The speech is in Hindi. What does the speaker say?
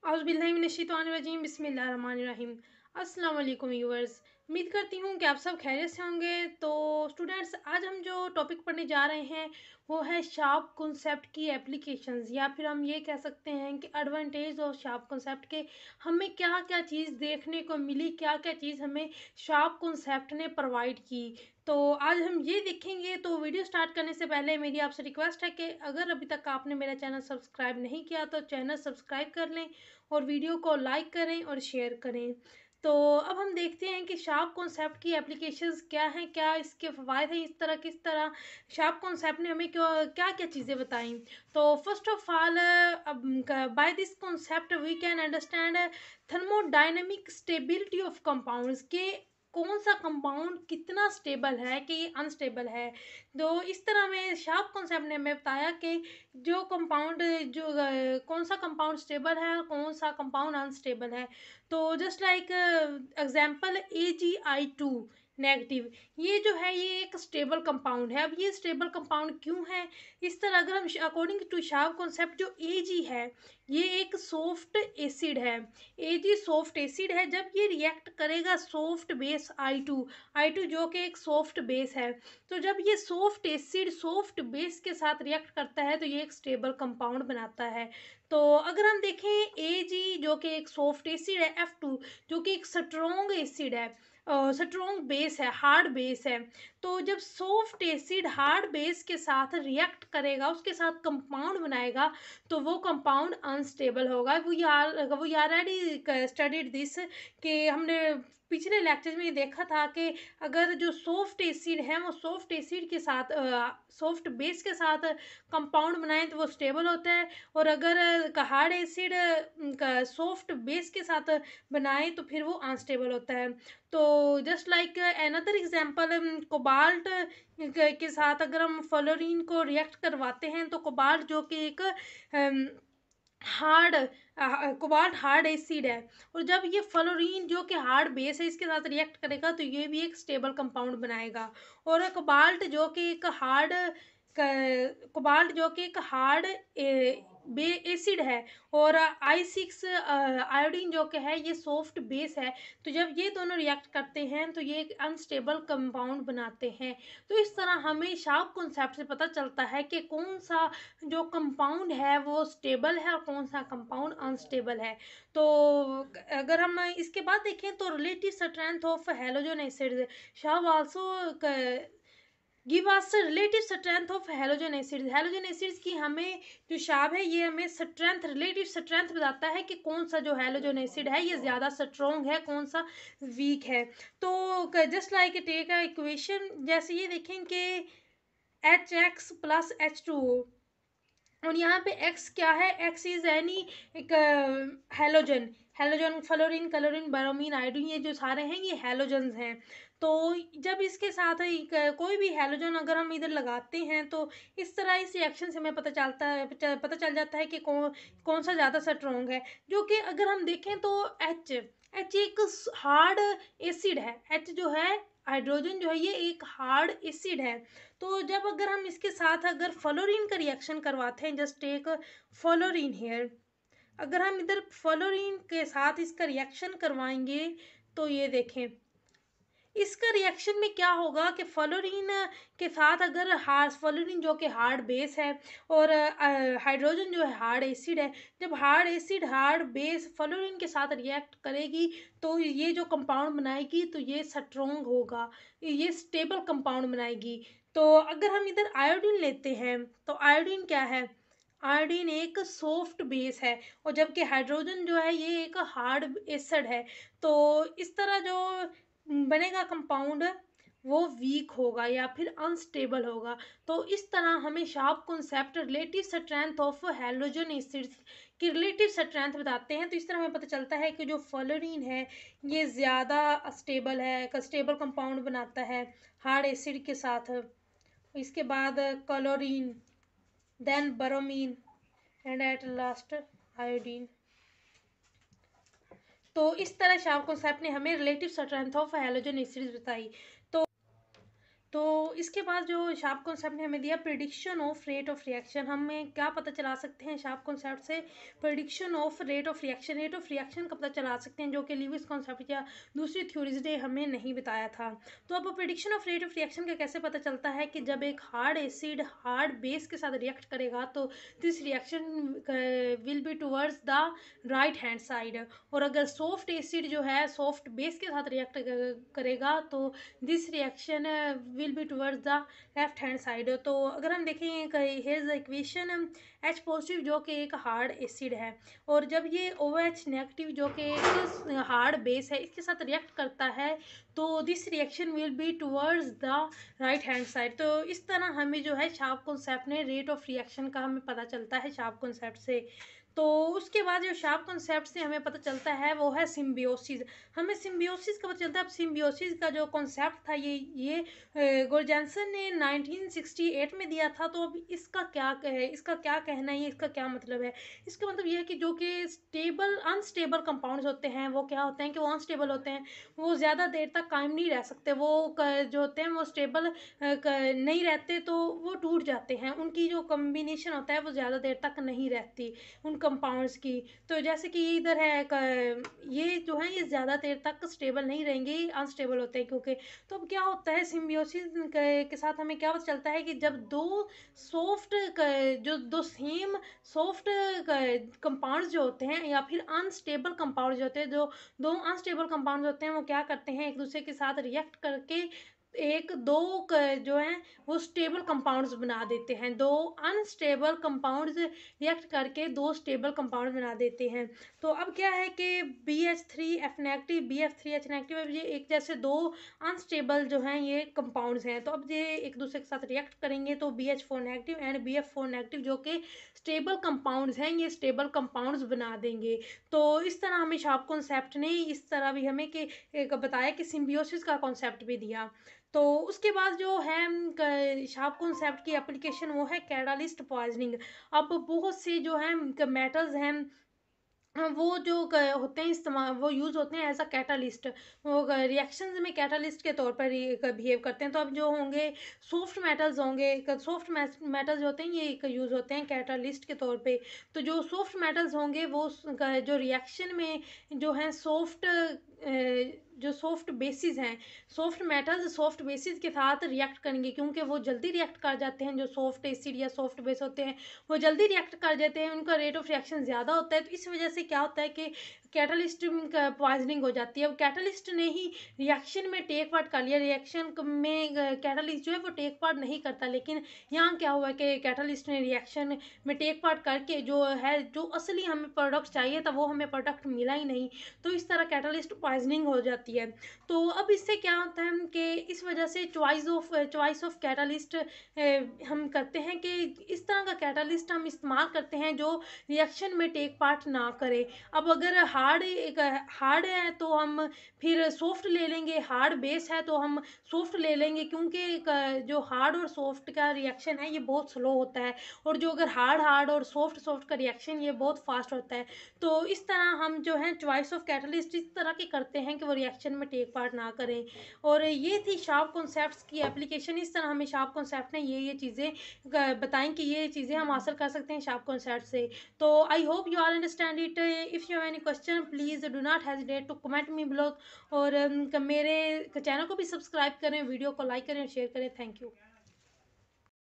औज़ुबिल्लाहिमिनश्शैतानिर्रजीम बिस्मिल्लाहिर्रहमानिर्रहीम। अस्सलाम वालेकुम व्यूअर्स, उम्मीद करती हूँ कि आप सब खैरियत से होंगे। तो स्टूडेंट्स, आज हम जो टॉपिक पढ़ने जा रहे हैं वो है शार्प कॉन्सेप्ट की एप्लीकेशंस, या फिर हम ये कह सकते हैं कि एडवांटेज ऑफ शार्प कॉन्सेप्ट के हमें क्या क्या चीज़ देखने को मिली, क्या क्या चीज़ हमें शार्प कॉन्सेप्ट ने प्रोवाइड की। तो आज हम ये देखेंगे। तो वीडियो स्टार्ट करने से पहले मेरी आपसे रिक्वेस्ट है कि अगर अभी तक आपने मेरा चैनल सब्सक्राइब नहीं किया तो चैनल सब्सक्राइब कर लें और वीडियो को लाइक करें और शेयर करें। तो अब हम देखते हैं कि शार्प कॉन्सेप्ट की एप्लीकेशंस क्या हैं, क्या इसके फ़वाइद हैं, इस तरह किस तरह शार्प कॉन्सेप्ट ने हमें क्या क्या चीज़ें बताई। तो first of all, by this concept we can understand thermodynamic stability of compounds के कौन सा कंपाउंड कितना स्टेबल है कि ये अनस्टेबल है। तो इस तरह में शार्प कॉन्सेप्ट ने हमें बताया कि जो कंपाउंड जो कौन सा कंपाउंड स्टेबल है और कौन सा कंपाउंड अनस्टेबल है। तो just like example AgI2 negative, ये जो है ये एक स्टेबल कंपाउंड है। अब ये स्टेबल कंपाउंड क्यों है? इस तरह अगर हम अकॉर्डिंग टू शार्प कॉन्सेप्ट, जो Ag है ये एक सॉफ्ट एसिड है। Ag सॉफ्ट एसिड है। जब ये रिएक्ट करेगा सॉफ्ट बेस I2 जो कि एक सॉफ्ट बेस है, तो जब ये सॉफ्ट एसिड सॉफ्ट बेस के साथ रिएक्ट करता है तो ये एक स्टेबल कंपाउंड बनाता है। तो अगर हम देखें Ag जो कि एक सॉफ्ट एसिड है, F2 जो कि एक स्ट्रॉन्ग एसिड है, स्ट्रॉन्ग बेस है, हार्ड बेस है। तो जब सॉफ्ट एसिड हार्ड बेस के साथ रिएक्ट करेगा, उसके साथ कंपाउंड बनाएगा, तो वो कंपाउंड अनस्टेबल होगा। वी ऑलरेडी स्टडीड दिस, कि हमने पिछले लेक्चर में ये देखा था कि अगर जो सॉफ्ट एसिड है वो सॉफ्ट एसिड के साथ सॉफ्ट बेस के साथ कंपाउंड बनाएं तो वो स्टेबल होता है, और अगर हार्ड एसिड सॉफ्ट बेस के साथ बनाएं तो फिर वो अनस्टेबल होता है। तो just like another example, cobalt के साथ अगर हम फ्लोरीन को रिएक्ट करवाते हैं तो कोबाल्ट जो कि एक हार्ड कोबाल्ट हार्ड एसिड है, और जब ये फ्लोरीन जो कि हार्ड बेस है इसके साथ रिएक्ट करेगा तो ये भी एक स्टेबल कंपाउंड बनाएगा। और कोबाल्ट जो कि एक हार्ड कोबाल्ट जो कि एक हार्ड बे एसिड है, और I6 आयोडीन जो कि है ये सॉफ्ट बेस है। तो जब ये दोनों रिएक्ट करते हैं तो ये एक अनस्टेबल कंपाउंड बनाते हैं। तो इस तरह हमें शार्प कॉन्सेप्ट से पता चलता है कि कौन सा जो कंपाउंड है वो स्टेबल है और कौन सा कंपाउंड अनस्टेबल है। तो अगर हम इसके बाद देखें तो relative strength of halogen acids, sharp also give us relative strength of halogen acids. Halogen acids की हमें जो शार्प है ये हमें स्ट्रेंथ, रिलेटिव स्ट्रेंथ बताता है कि कौन सा जो हैलोजन एसिड है ये ज़्यादा स्ट्रॉन्ग है, कौन सा वीक है। तो just like take a equation, जैसे ये देखें कि HX प्लस H2O, और यहाँ पे X क्या है? X इज एनी एक halogen, halogen fluorine chlorine bromine iodine, ये जो सारे हैं ये हेलोजन्स हैं। तो जब इसके साथ कोई भी हेलोजन अगर हम इधर लगाते हैं तो इस तरह इस रिएक्शन से हमें पता चलता है, पता चल जाता है कि कौन सा ज़्यादा स्ट्रॉन्ग है। जो कि अगर हम देखें तो H एक हार्ड एसिड है। H जो है हाइड्रोजन जो है ये एक हार्ड एसिड है। तो जब अगर हम इसके साथ अगर फ्लोरीन का रिएक्शन करवाते हैं, जस्ट टेक फ्लोरीन हेयर, अगर हम इधर फ्लोरीन के साथ इसका रिएक्शन करवाएंगे तो ये देखें इसका रिएक्शन में क्या होगा कि फ्लोरीन के साथ अगर हार्ड फ्लोरीन जो कि हार्ड बेस है और हाइड्रोजन जो है हार्ड एसिड है, जब hard acid hard base fluorine के साथ रिएक्ट करेगी तो ये जो कंपाउंड बनाएगी तो ये स्ट्रॉन्ग होगा, ये स्टेबल कंपाउंड बनाएगी। तो अगर हम इधर आयोडीन लेते हैं तो आयोडीन क्या है? आयोडीन एक सॉफ्ट बेस है, और जबकि हाइड्रोजन जो है ये एक हार्ड एसिड है। तो इस तरह जो बनेगा कंपाउंड वो वीक होगा या फिर अनस्टेबल होगा। तो इस तरह हमें sharp concept relative strength of halogen acids की रिलेटिव स्ट्रेंथ बताते हैं। तो इस तरह हमें पता चलता है कि जो फ्लोरीन है ये ज़्यादा स्टेबल है, स्टेबल कंपाउंड बनाता है हार्ड एसिड के साथ। इसके बाद chlorine, then bromine, and at last iodine. तो इस तरह शार्प कॉन्सेप्ट ने हमें relative strength of halogen acids बताई। तो तो इसके बाद जो शार्प कॉन्सेप्ट ने हमें दिया prediction of rate of reaction, हमें क्या पता चला सकते हैं शार्प कॉन्सेप्ट से? Prediction of rate of reaction का पता चला सकते हैं, जो कि लीविस कॉन्सेप्ट या दूसरी थ्योरीज ने हमें नहीं बताया था। तो अब prediction of rate of reaction का कैसे पता चलता है कि जब एक हार्ड एसिड हार्ड बेस के साथ रिएक्ट करेगा तो this reaction will be towards the right hand side, और अगर सॉफ्ट एसिड जो है सॉफ्ट बेस के साथ रिएक्ट करेगा तो this reaction will be towards the left hand side. तो अगर हम देखें here the equation, H positive जो कि एक हार्ड एसिड है, और जब ये OH नेगेटिव जो कि एक हार्ड बेस है इसके साथ रिएक्ट करता है तो this reaction will be towards the right hand side. तो इस तरह हमें जो है शार्प कॉन्सेप्ट ने रेट ऑफ रिएक्शन का हमें पता चलता है शार्प कॉन्सेप्ट से। तो उसके बाद जो शार्प कॉन्सेप्ट से हमें पता चलता है वो है सिम्बियोसिस। हमें सिम्बियोसिस का पता चलता है। अब सिम्बियोसिस का जो कॉन्सेप्ट था ये गोर्जेंसन ने 1968 में दिया था। तो अब इसका क्या कहना है, इसका क्या मतलब है? इसका मतलब ये है कि जो कि स्टेबल अनस्टेबल कंपाउंड्स होते हैं वो क्या होते हैं कि वो अनस्टेबल होते हैं, वो ज़्यादा देर तक कायम नहीं रह सकते, वो जो होते हैं वो स्टेबल नहीं रहते, तो वो टूट जाते हैं, उनकी जो कम्बिनेशन होता है वो ज़्यादा देर तक नहीं रहती उन कंपाउंड्स की। तो जैसे कि इधर है ये जो है ये ज़्यादा देर तक स्टेबल नहीं रहेंगे, अनस्टेबल होते हैं क्योंकि। तो अब क्या होता है सिम्बियोसिस के साथ हमें क्या पता चलता है कि जब सॉफ्ट दो सेम सॉफ्ट कंपाउंड्स जो होते हैं या फिर अनस्टेबल कंपाउंड जो होते हैं, जो दो अनस्टेबल कंपाउंड्स होते हैं वो क्या करते हैं एक दूसरे के साथ रिएक्ट करके एक दो जो हैं वो स्टेबल कंपाउंड्स बना देते हैं। दो अनस्टेबल कंपाउंड्स रिएक्ट करके दो स्टेबल कंपाउंड बना देते हैं। तो अब क्या है कि BH3F नेगेटिव BF3H नेगेटिव, ये एक जैसे दो अनस्टेबल जो हैं ये कंपाउंड्स हैं, तो अब ये एक दूसरे के साथ रिएक्ट करेंगे तो BH4 negative and BF4 negative जो कि स्टेबल कंपाउंड्स हैं ये स्टेबल कंपाउंड्स बना देंगे। तो इस तरह हमें शार्प कॉन्सेप्ट ने इस तरह भी हमें कि एक बताया कि सिम्बियोसिस का कॉन्सेप्ट भी दिया। तो उसके बाद जो है शार्प कॉन्सेप्ट की एप्लीकेशन वो है कैटालिस्ट पॉइजनिंग। अब बहुत से जो हैं मेटल्स हैं वो जो होते हैं इस्तेमाल वो यूज़ होते हैं एज अ कैटालिस्ट, वो रिएक्शंस में कैटालिस्ट के तौर पर बिहेव करते हैं। तो अब जो होंगे सॉफ्ट मेटल्स होंगे, सॉफ्ट मेटल्स जो होते हैं ये यूज़ होते हैं कैटालिस्ट के तौर पे। तो जो सॉफ्ट मेटल्स होंगे वो जो रिएक्शन में जो है जो सॉफ्ट बेसिस हैं, सॉफ्ट मेटल्स सॉफ्ट बेसिस के साथ रिएक्ट करेंगे क्योंकि वो जल्दी रिएक्ट कर जाते हैं। जो सॉफ्ट एसिड या सॉफ्ट बेस होते हैं वो जल्दी रिएक्ट कर जाते हैं, उनका रेट ऑफ रिएक्शन ज़्यादा होता है। तो इस वजह से क्या होता है कि कैटलिस्ट पॉइजनिंग हो जाती है। अब कैटलिस्ट ने ही रिएक्शन में टेक पार्ट कर लिया, रिएक्शन में कैटलिस्ट जो है वो टेक पार्ट नहीं करता, लेकिन यहाँ क्या हुआ कि कैटलिस्ट ने रिएक्शन में टेक पार्ट करके जो असली हमें प्रोडक्ट चाहिए था वो हमें प्रोडक्ट मिला ही नहीं। तो इस तरह कैटलिस्ट पॉइजनिंग हो जाती है। तो अब इससे क्या होता है कि इस वजह से चॉइस ऑफ कैटलिस्ट हम करते हैं कि इस तरह का कैटलिस्ट हम इस्तेमाल करते हैं जो रिएक्शन में टेक पार्ट ना करे। अब अगर हार्ड है तो हम फिर सॉफ्ट ले लेंगे, हार्ड बेस है तो हम सॉफ्ट ले लेंगे, क्योंकि जो हार्ड और सॉफ्ट का रिएक्शन है ये बहुत स्लो होता है, और जो अगर हार्ड और सॉफ्ट का रिएक्शन ये बहुत फास्ट होता है। तो इस तरह हम जो है चॉइस ऑफ कैटलिस्ट इस तरह के करते हैं कि वो रिएक्शन में टेक पार्ट ना करें। और ये थी शार्प कॉन्सेप्ट्स की एप्लीकेशन। इस तरह हमें शार्प कॉन्सेप्ट ने ये चीज़ें बताएं कि ये चीज़ें हम हासिल कर सकते हैं शार्प कॉन्सेप्ट से। तो I hope you all understand it. If you have any question please do not hesitate to comment me below. और मेरे चैनल को भी सब्सक्राइब करें, वीडियो को लाइक करें, शेयर करें। Thank you.